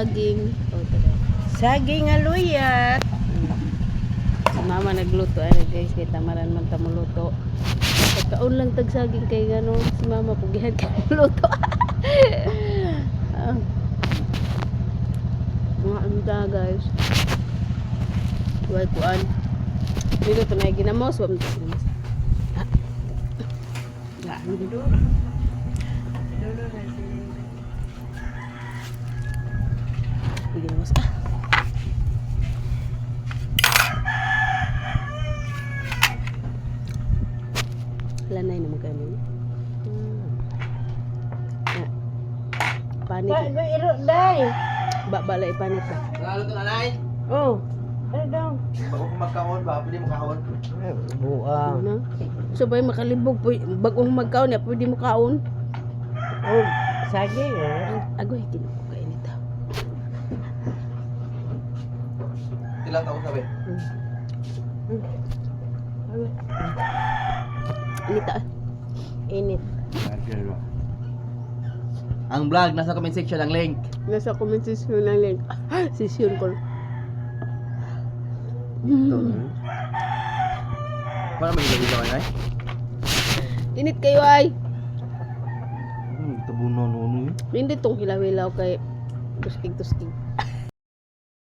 saging. Oh, tara. Saging aluya. Si mama nagluto ay guys, kay tamaran man ta muluto. Pagkaon lang tag saging kay gano si mama pugihan kay muluto. Mga anda guys. Way kuan. Dito to na ginamos, wa man ginamos. Ya, dito. Ginamos. Lanay naman kami. Panik. Ba iro day. Balay panik ka. Lalo to nanay. Oh. Ano daw? Bago ko magkaon ba, pwede makahon. Buang. Ano? Sabay makalibog po. Bagong magkaon niya, pwede mo kaon. Oh, saging eh. Agoy, kinuko kayo nito. Tilang taon sabi. Anita. Init. Ang vlog nasa comment section ang link. Nasa comment section lang link. Session ko. Para mag-ilaw ay. Init kayo ay. Tabunon nuno. Hindi tong hilaw-hilaw kay tuskig-tuskig.